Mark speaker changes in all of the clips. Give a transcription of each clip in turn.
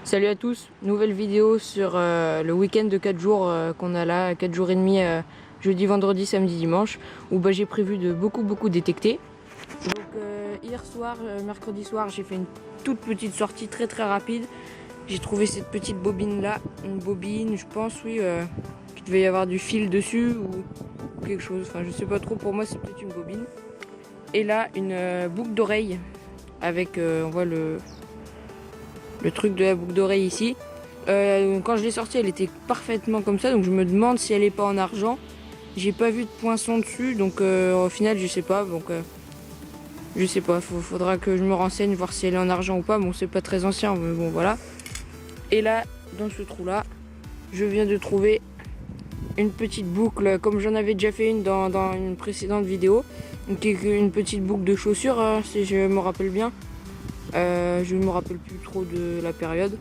Speaker 1: Salut à tous, nouvelle vidéo sur le week-end de 4 jours qu'on a là, 4 jours et demi, jeudi, vendredi, samedi, dimanche, où j'ai prévu de beaucoup détecter. Donc hier soir, mercredi soir, j'ai fait une toute petite sortie très rapide. J'ai trouvé cette petite bobine là, une bobine, je pense, oui, qu'il devait y avoir du fil dessus ou quelque chose, enfin je sais pas trop, pour moi c'est peut-être une bobine. Et là, une boucle d'oreille avec, on voit le truc de la boucle d'oreille ici. Quand je l'ai sortie, elle était parfaitement comme ça, donc je me demande si elle est pas en argent. J'ai pas vu de poinçon dessus, donc au final je sais pas. Donc je sais pas, faudra que je me renseigne, voir si elle est en argent ou pas. Bon, c'est pas très ancien, mais bon voilà. Et là, dans ce trou là, je viens de trouver une petite boucle, comme j'en avais déjà fait une dans une précédente vidéo. Donc une petite boucle de chaussure, si je me rappelle bien. Je ne me rappelle plus trop de la période.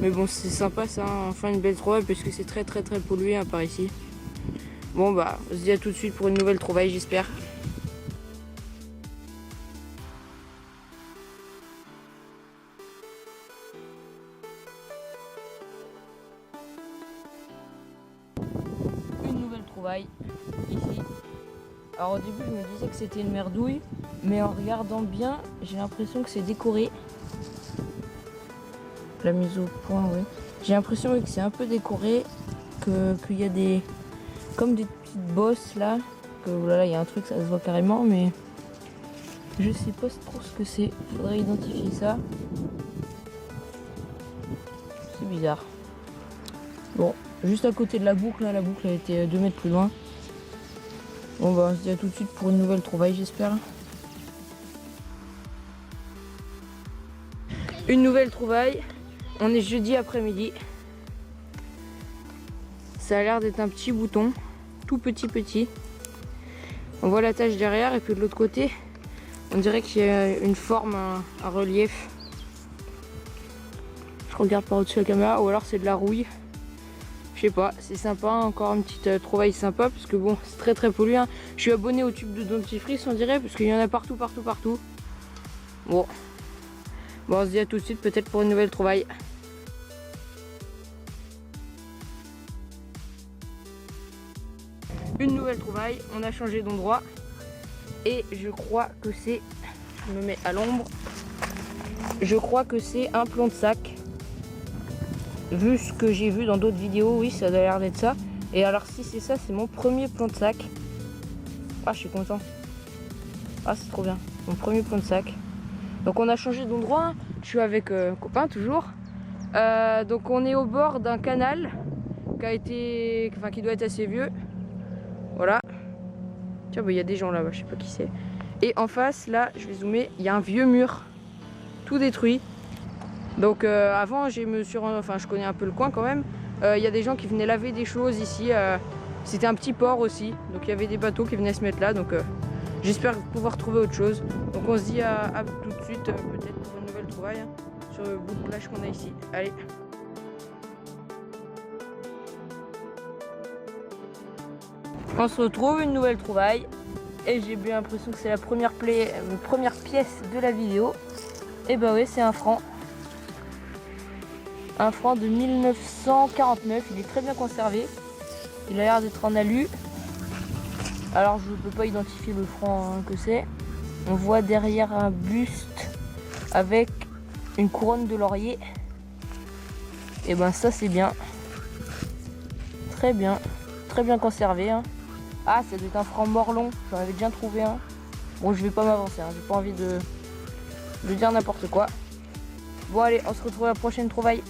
Speaker 1: Mais bon, c'est sympa ça, hein. Enfin une belle trouvaille parce que c'est très pollué hein, par ici. Bon bah, on se dit à tout de suite pour une nouvelle trouvaille, j'espère. Une nouvelle trouvaille, ici. Alors au début je me disais que c'était une merdouille, mais en regardant bien, j'ai l'impression que c'est décoré. La mise au point, oui. J'ai l'impression que c'est un peu décoré, qu'il y a des comme des petites bosses là, que voilà, il y a un truc, ça se voit carrément, mais je sais pas trop ce que c'est. Faudrait identifier ça. C'est bizarre. Bon, juste à côté de la boucle, là, la boucle a été 2 mètres plus loin. Bon bah on se dit à tout de suite pour une nouvelle trouvaille, j'espère. Une nouvelle trouvaille. On est jeudi après-midi. Ça a l'air d'être un petit bouton, tout petit. On voit la tache derrière et puis de l'autre côté, on dirait qu'il y a une forme, un relief. Je regarde par au-dessus de la caméra, ou alors c'est de la rouille. Je sais pas, c'est sympa, encore une petite trouvaille sympa, parce que bon, c'est très pollué. Hein. Je suis abonné au tube de dentifrice, on dirait, parce qu'il y en a partout. Bon, on se dit à tout de suite, peut-être pour une nouvelle trouvaille. Une nouvelle trouvaille, on a changé d'endroit. Et je crois que c'est, je me mets à l'ombre, je crois que c'est un plomb de sac. Vu ce que j'ai vu dans d'autres vidéos, oui, ça a l'air d'être ça. Et alors si c'est ça, c'est mon premier plomb de sac. Ah, je suis content. Ah, c'est trop bien. Mon premier plomb de sac. Donc on a changé d'endroit. Je suis avec copain toujours. Donc on est au bord d'un canal qui doit être assez vieux. Voilà. Tiens, bah, y a des gens là-bas, je sais pas qui c'est. Et en face, là, je vais zoomer, il y a un vieux mur. Tout détruit. Donc avant, je connais un peu le coin quand même. Il y a des gens qui venaient laver des choses ici. C'était un petit port aussi. Donc il y avait des bateaux qui venaient se mettre là. Donc j'espère pouvoir trouver autre chose. Donc on se dit à tout de suite, peut-être pour une nouvelle trouvaille, hein, sur le bout de plage qu'on a ici. Allez. On se retrouve, une nouvelle trouvaille. Et j'ai bien l'impression que c'est la première pièce de la vidéo. Et bah oui, c'est un franc. Un franc de 1949, il est très bien conservé. Il a l'air d'être en alu. Alors je ne peux pas identifier le franc hein, que c'est. On voit derrière un buste avec une couronne de laurier. Et ben ça c'est bien. Très bien conservé. Hein. Ah, ça doit être un franc morlon, j'en avais déjà trouvé un. Bon, je vais pas m'avancer, hein. J'ai pas envie de dire n'importe quoi. Bon allez, on se retrouve à la prochaine trouvaille.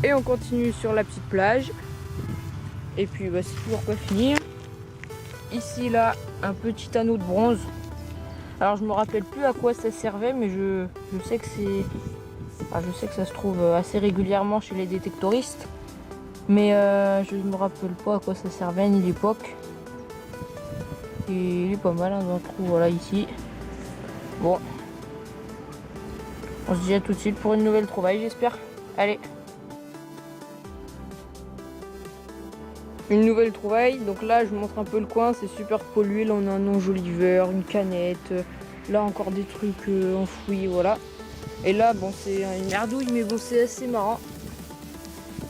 Speaker 1: Et on continue sur la petite plage. Et puis bah, c'est toujours pas fini. Ici là, un petit anneau de bronze. Alors je me rappelle plus à quoi ça servait, mais je sais que c'est... je sais que ça se trouve assez régulièrement chez les détectoristes. Mais je ne me rappelle pas à quoi ça servait ni l'époque. Et il est pas mal hein, dans le trou, voilà ici. Bon. On se dit à tout de suite pour une nouvelle trouvaille, j'espère. Allez. Une nouvelle trouvaille, donc là je vous montre un peu le coin, c'est super pollué, là on a un enjoliveur, une canette, Là encore des trucs enfouis, voilà. Et là bon c'est une merdouille mais bon c'est assez marrant.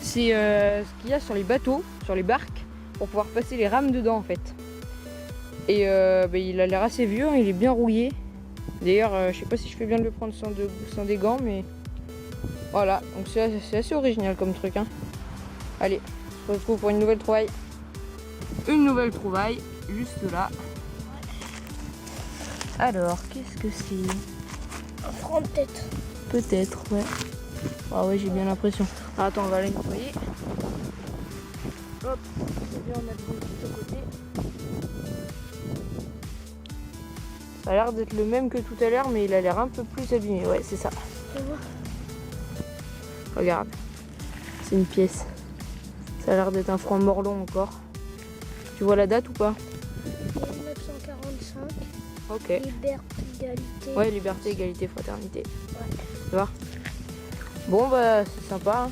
Speaker 1: C'est ce qu'il y a sur les bateaux, sur les barques, pour pouvoir passer les rames dedans en fait. Et il a l'air assez vieux, hein, il est bien rouillé. D'ailleurs je sais pas si je fais bien de le prendre sans des gants mais voilà, donc c'est assez original comme truc hein. Allez, on se retrouve pour une nouvelle trouvaille. Une nouvelle trouvaille, juste là. Alors, qu'est-ce que c'est?
Speaker 2: Un frein peut-être.
Speaker 1: Peut-être, ouais. Ah ouais, j'ai bien l'impression. Ah, attends, on va aller nettoyer. Hop, et bien on a le bout de côté. Ça a l'air d'être le même que tout à l'heure, mais il a l'air un peu plus abîmé. Ouais, c'est ça. Regarde, c'est une pièce. Ça a l'air d'être un franc morlon encore. Tu vois la date ou pas?
Speaker 2: 1945.
Speaker 1: Ok.
Speaker 2: Liberté, égalité.
Speaker 1: Ouais, liberté, égalité, fraternité.
Speaker 2: Ouais.
Speaker 1: Tu vois? Bon, bah, c'est sympa. Hein.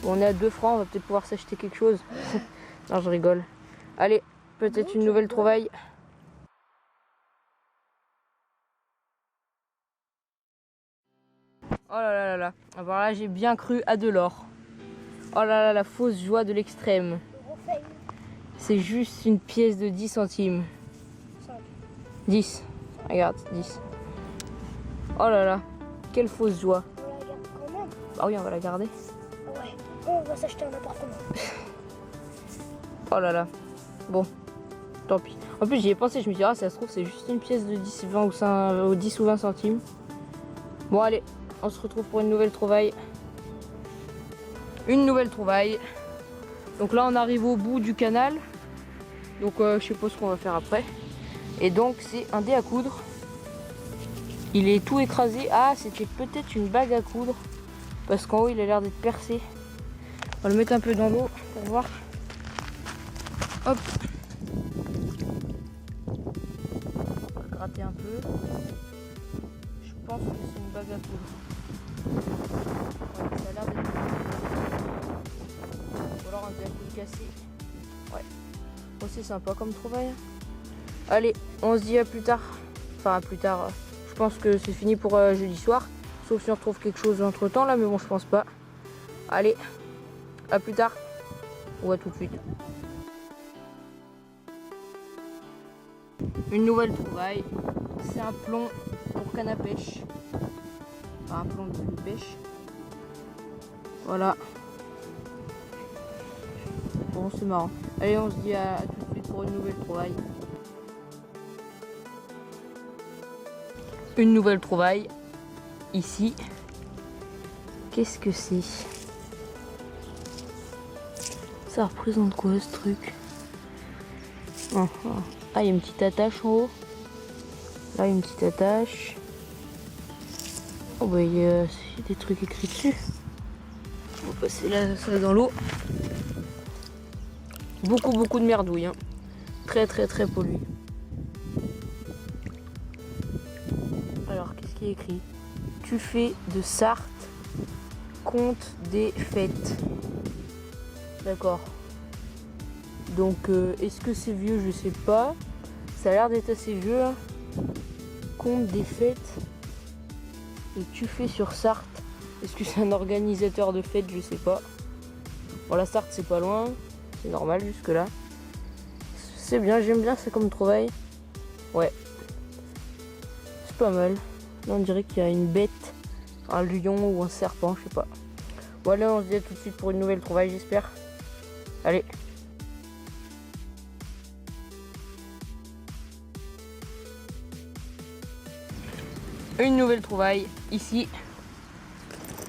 Speaker 1: Bon, on est à 2 francs, on va peut-être pouvoir s'acheter quelque chose. Non, je rigole. Allez, peut-être une nouvelle trouvaille. Oh là là là là. Alors là, j'ai bien cru à de l'or. Oh là là, la fausse joie de l'extrême. C'est juste une pièce de 10 centimes. 10. Regarde, 10. Oh là là, quelle fausse joie.
Speaker 2: On la garde quand même.
Speaker 1: Ah oui, on va la garder.
Speaker 2: Ouais. On va s'acheter un appartement.
Speaker 1: Oh là là. Bon, tant pis. En plus, j'y ai pensé, je me suis dit, ah, ça se trouve, c'est juste une pièce de 10, 20 ou 5, 10 ou 20 centimes. Bon, allez, on se retrouve pour une nouvelle trouvaille. Une nouvelle trouvaille. Donc là, on arrive au bout du canal. Donc, je sais pas ce qu'on va faire après. Et donc, c'est un dé à coudre. Il est tout écrasé. Ah, c'était peut-être une bague à coudre. Parce qu'en haut, il a l'air d'être percé. On va le mettre un peu dans l'eau pour voir. Hop. On va gratter un peu. Je pense que c'est une bague à coudre. Ouais, ça a l'air d'être. Ou alors un dé à coudre cassé. Ouais. Bon, c'est sympa comme trouvaille. Allez, on se dit à plus tard. Enfin, à plus tard. Je pense que c'est fini pour jeudi soir. Sauf si on retrouve quelque chose entre temps là, mais bon, je pense pas. Allez, à plus tard. Ou à tout de suite. Une nouvelle trouvaille. C'est un plomb pour canne à pêche. Enfin, un plomb de pêche. Voilà. Bon, c'est marrant. Allez, on se dit à tout de suite pour une nouvelle trouvaille. Une nouvelle trouvaille. Ici. Qu'est-ce que c'est? Ça représente quoi ce truc? Ah, il y a une petite attache en haut. Là, il y a une petite attache. Oh, bah, il y a des trucs écrits dessus. On va passer là, ça dans l'eau. Beaucoup de merdouille. Hein. Très pollué. Alors, qu'est-ce qui est écrit? Tu fais de Sarthe, compte des fêtes. D'accord. Donc, est-ce que c'est vieux? Je sais pas. Ça a l'air d'être assez vieux. Hein. Compte des fêtes. Et tu fais sur Sarthe. Est-ce que c'est un organisateur de fêtes? Je sais pas. Bon, la Sarthe, c'est pas loin. C'est normal jusque là. C'est bien, j'aime bien, c'est comme trouvaille. Ouais. C'est pas mal. Là, on dirait qu'il y a une bête. Un lion ou un serpent, je sais pas. Voilà, on se dit à tout de suite pour une nouvelle trouvaille, j'espère. Allez. Une nouvelle trouvaille, ici.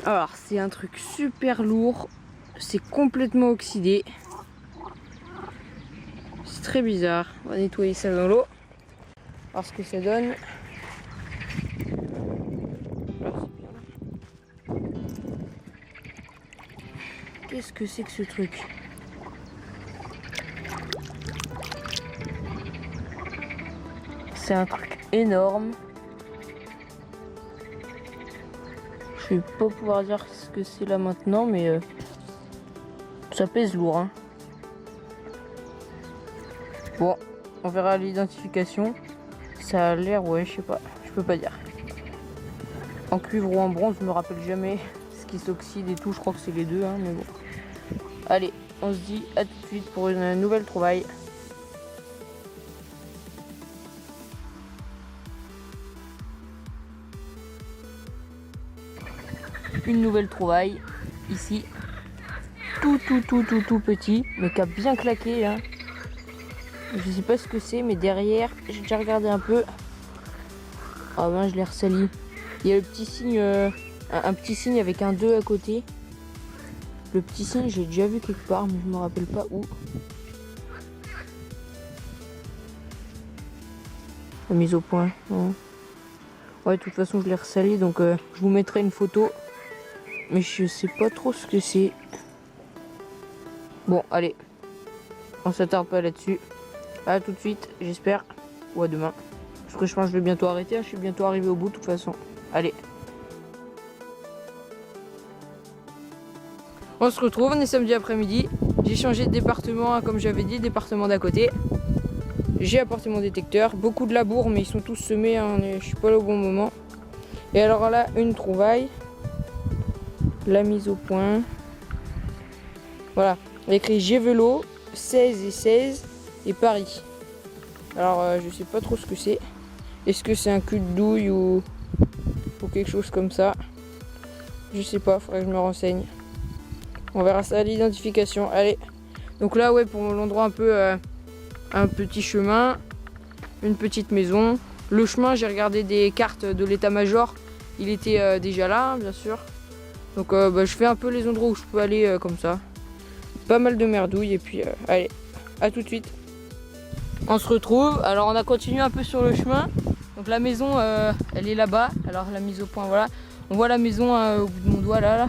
Speaker 1: Alors, c'est un truc super lourd. C'est complètement oxydé. C'est très bizarre. On va nettoyer ça dans l'eau. voir ce que ça donne. Qu'est-ce que c'est que ce truc? C'est un truc énorme. Je vais pas pouvoir dire ce que c'est là maintenant, mais ça pèse lourd. Hein. Bon, on verra l'identification. Ça a l'air, ouais, je sais pas, je peux pas dire. En cuivre ou en bronze, je me rappelle jamais ce qui s'oxyde et tout, je crois que c'est les deux, hein, mais bon. Allez, on se dit à tout de suite pour une nouvelle trouvaille. Une nouvelle trouvaille, ici. Tout petit, mais qui a bien claqué, hein. Je sais pas ce que c'est, mais derrière, j'ai déjà regardé un peu. Ah ben, je l'ai ressali. Il y a le petit signe, un petit signe avec un 2 à côté. Le petit signe, j'ai déjà vu quelque part, mais je me rappelle pas où. La mise au point. Non. Ouais, de toute façon, je l'ai ressali, donc je vous mettrai une photo. Mais je sais pas trop ce que c'est. Bon, allez. On s'attarde pas là-dessus. À tout de suite, j'espère. Ou à demain. Parce que je pense que je vais bientôt arrêter. Je suis bientôt arrivé au bout, de toute façon. Allez. On se retrouve, on est samedi après-midi. J'ai changé de département, hein, comme j'avais dit, département d'à côté. J'ai apporté mon détecteur. Beaucoup de labour, mais ils sont tous semés. Hein, je suis pas là au bon moment. Et alors là, une trouvaille. La mise au point. Voilà. Il y a écrit Gévelo, 16 et 16 et Paris. Alors je sais pas trop ce que c'est. Est-ce que c'est un cul de douille ou quelque chose comme ça? Je sais pas, faudrait que je me renseigne. On verra ça à l'identification. Allez. Donc là ouais, pour l'endroit un peu un petit chemin, une petite maison. Le chemin, j'ai regardé des cartes de l'état-major. Il était déjà là, bien sûr. Donc je fais un peu les endroits où je peux aller comme ça. Pas mal de merdouilles et puis allez, à tout de suite. On se retrouve, alors on a continué un peu sur le chemin. Donc la maison, elle est là-bas. Alors la mise au point, voilà. On voit la maison au bout de mon doigt là.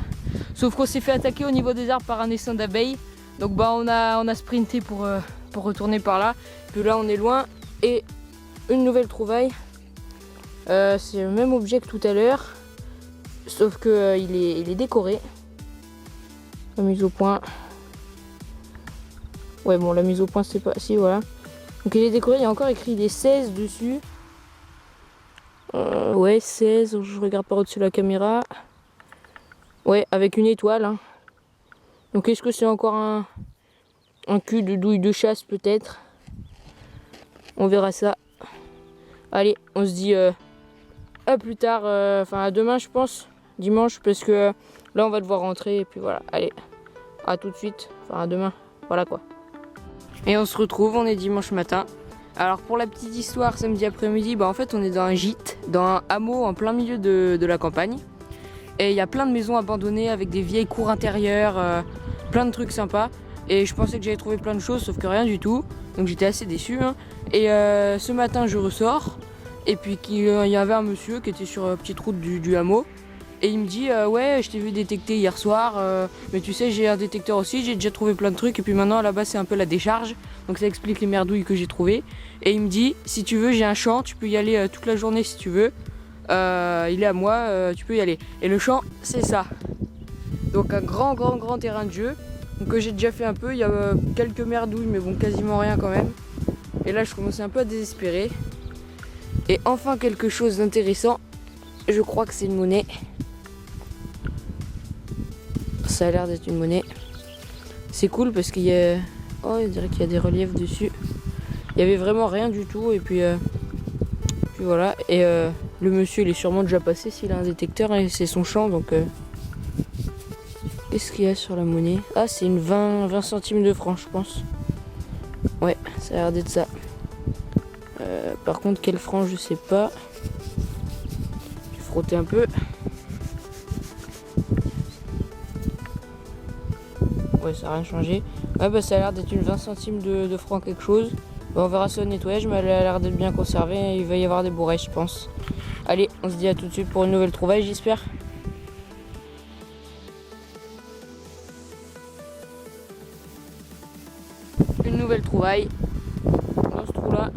Speaker 1: Sauf qu'on s'est fait attaquer au niveau des arbres par un essaim d'abeilles. Donc bah on a sprinté pour retourner par là. Puis là on est loin. Et une nouvelle trouvaille. C'est le même objet que tout à l'heure. Sauf que il est décoré. La mise au point. Ouais bon, la mise au point c'est pas... Si voilà. Donc il est décoré, il y a encore écrit des 16 dessus. Ouais 16, je regarde par au-dessus de la caméra. Ouais, avec une étoile. Hein. Donc est-ce que c'est encore un cul de douille de chasse peut-être? On verra ça. Allez, on se dit à plus tard, enfin à demain je pense, dimanche, parce que là on va devoir rentrer et puis voilà. Allez, à tout de suite, enfin à demain, voilà quoi. Et on se retrouve, on est dimanche matin. Alors pour la petite histoire, samedi après-midi, bah en fait on est dans un gîte, dans un hameau en plein milieu de la campagne. Et il y a plein de maisons abandonnées avec des vieilles cours intérieures, plein de trucs sympas. Et je pensais que j'allais trouver plein de choses, sauf que rien du tout. Donc j'étais assez déçu. Hein. Et ce matin je ressors, et puis il y avait un monsieur qui était sur la petite route du hameau. Et il me dit ouais, je t'ai vu détecter hier soir, mais tu sais j'ai un détecteur aussi, j'ai déjà trouvé plein de trucs et puis maintenant là-bas c'est un peu la décharge, donc ça explique les merdouilles que j'ai trouvées. Et il me dit si tu veux j'ai un champ, tu peux y aller toute la journée si tu veux, il est à moi, tu peux y aller. Et le champ c'est ça, donc un grand terrain de jeu, donc que j'ai déjà fait un peu, il y a quelques merdouilles mais bon quasiment rien quand même. Et là je commençais un peu à désespérer. Et enfin quelque chose d'intéressant, je crois que c'est une monnaie. Ça a l'air d'être une monnaie. C'est cool parce qu'il y a... Oh, on dirait qu'il y a des reliefs dessus. Il y avait vraiment rien du tout. Et puis voilà. Et le monsieur, il est sûrement déjà passé s'il a un détecteur. Et c'est son champ, donc... Qu'est-ce qu'il y a sur la monnaie? Ah, c'est une 20 centimes de francs, je pense. Ouais, ça a l'air d'être ça. Par contre, quel franc, je sais pas. Je vais frotter un peu. Ouais, ça n'a rien changé. Ouais, bah ça a l'air d'être une 20 centimes de francs quelque chose. Bah, on verra ça au nettoyage, mais elle a l'air d'être bien conservée. Il va y avoir des bourrées, je pense. Allez, on se dit à tout de suite pour une nouvelle trouvaille, j'espère. Une nouvelle trouvaille. Dans ce trou-là.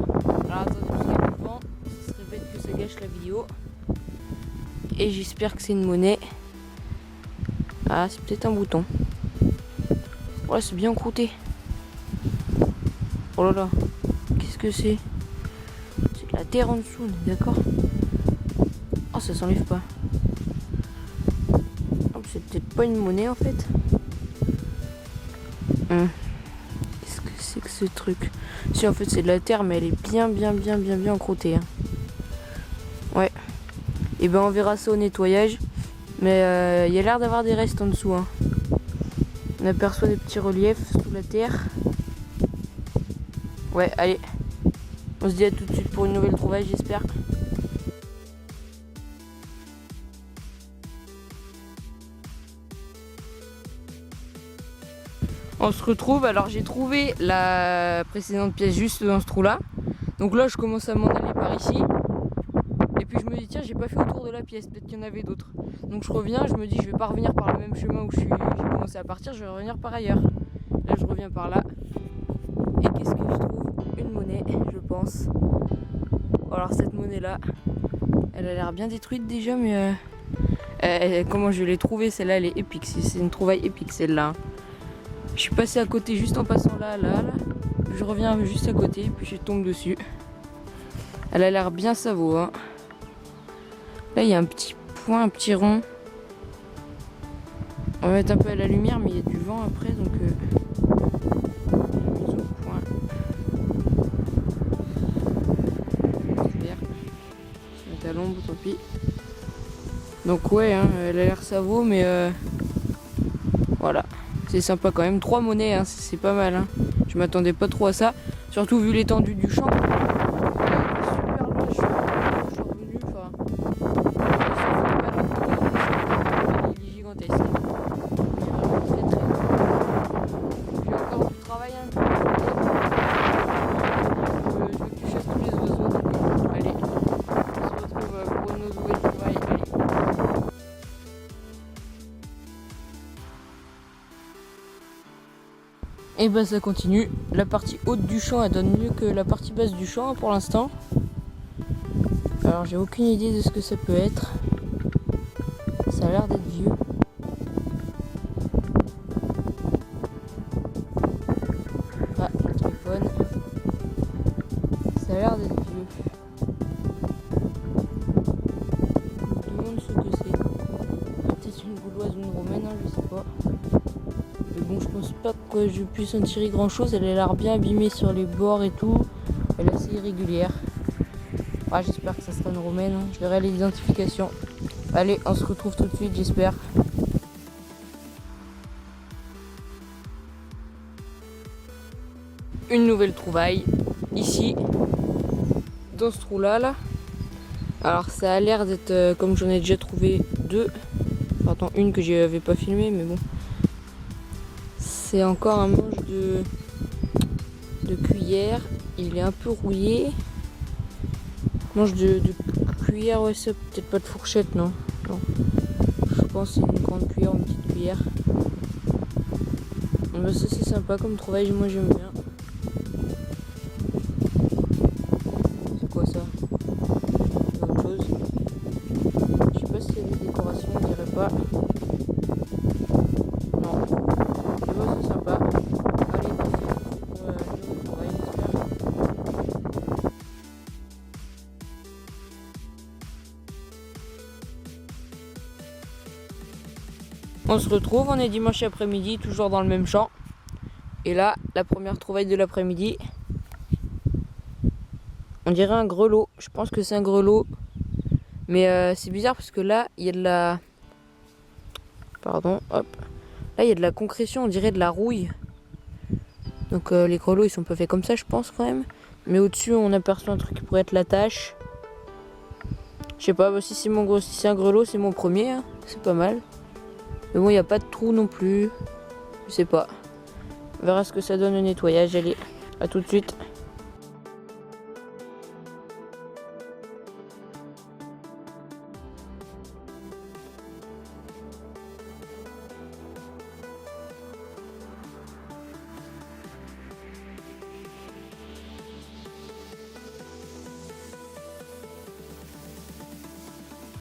Speaker 1: Alors attendez, parce qu'il y a le vent. Ce serait bête que ça gâche la vidéo. Et j'espère que c'est une monnaie. Ah, c'est peut-être un bouton. Ouais, c'est bien croûté. Oh là là, qu'est-ce que c'est? C'est la terre en dessous, on est d'accord? Oh, ça s'enlève pas. Oh, c'est peut-être pas une monnaie en fait. Qu'est-ce que c'est que ce truc? Si, en fait c'est de la terre, mais elle est bien crottée. Hein. Ouais. Et ben on verra ça au nettoyage. Mais il y a l'air d'avoir des restes en dessous. Hein. On aperçoit des petits reliefs sous la terre. Ouais, allez. On se dit à tout de suite pour une nouvelle trouvaille, j'espère. On se retrouve, alors j'ai trouvé la précédente pièce juste dans ce trou là. Donc là je commence à m'en aller par ici. Et puis je me dis tiens, j'ai pas fait autour de la pièce, peut-être qu'il y en avait d'autres. Donc je reviens, je me dis je vais pas revenir par le même chemin où j'ai commencé à partir, je vais revenir par ailleurs. Là je reviens par là. Et qu'est-ce que je trouve? Une monnaie, je pense. Alors cette monnaie là, elle a l'air bien détruite déjà, mais comment je l'ai trouvée celle-là, elle est épique. C'est une trouvaille épique celle-là. Je suis passé à côté juste en passant là. Je reviens juste à côté, puis je tombe dessus. Elle a l'air bien savo. Hein. Là, il y a un petit point, un petit rond. On va mettre un peu à la lumière, mais il y a du vent après, donc... à l'ombre, tant pis. Donc ouais, hein, elle a l'air savo, mais voilà. C'est sympa quand même. 3 monnaies, hein, c'est pas mal. Hein. Je m'attendais pas trop à ça. Surtout vu l'étendue du champ. Super loin, je suis revenu. Il est gigantesque. Très très loin. J'ai encore du travail. Hein. Je veux que tu chasses tous les oiseaux. Allez, on se retrouve pour une nouvelle trouvaille. Allez. Et bah ça continue. La partie haute du champ elle donne mieux que la partie basse du champ pour l'instant. Alors j'ai aucune idée de ce que ça peut être. Ça a l'air d'être vieux. Ah, le téléphone. Ça a l'air d'être vieux. Je me demande ce que c'est. Peut-être une gauloise ou une romaine, hein, je sais pas. Mais bon, je pense pas que je puisse en tirer grand chose. Elle a l'air bien abîmée sur les bords et tout. Elle est assez irrégulière. Ah, j'espère que ça sera une romaine. Je verrai l'identification. Allez, on se retrouve tout de suite, j'espère. Une nouvelle trouvaille. Ici. Dans ce trou-là. Là. Alors, ça a l'air d'être... comme j'en ai déjà trouvé 2. Pardon, une que j'avais pas filmée, mais bon. C'est encore un manche de cuillère. Il est un peu rouillé. Manche de cuillère, ouais, ça peut-être pas de fourchette, non. Je pense que c'est une grande cuillère ou une petite cuillère. Mais ça c'est sympa comme trouvaille, moi j'aime bien. C'est quoi ça? C'est autre chose. Je sais pas s'il y a des décorations, on dirait pas. Non. Mais bon, c'est sympa. Allez, on se retrouve pour une nouvelle trouvaille, j'espère. On se retrouve, on est dimanche après-midi, toujours dans le même champ. Et là, la première trouvaille de l'après-midi. On dirait un grelot. Je pense que c'est un grelot. Mais c'est bizarre parce que là, il y a de la... Pardon, hop. Là, il y a de la concrétion, on dirait de la rouille. Donc les grelots, ils sont pas faits comme ça, je pense quand même. Mais au-dessus, on aperçoit un truc qui pourrait être la tâche. Je sais pas, bah, si c'est un grelot, c'est mon premier. Hein. C'est pas mal. Mais bon, il n'y a pas de trou non plus. Je sais pas. On verra ce que ça donne au nettoyage. Allez, à tout de suite.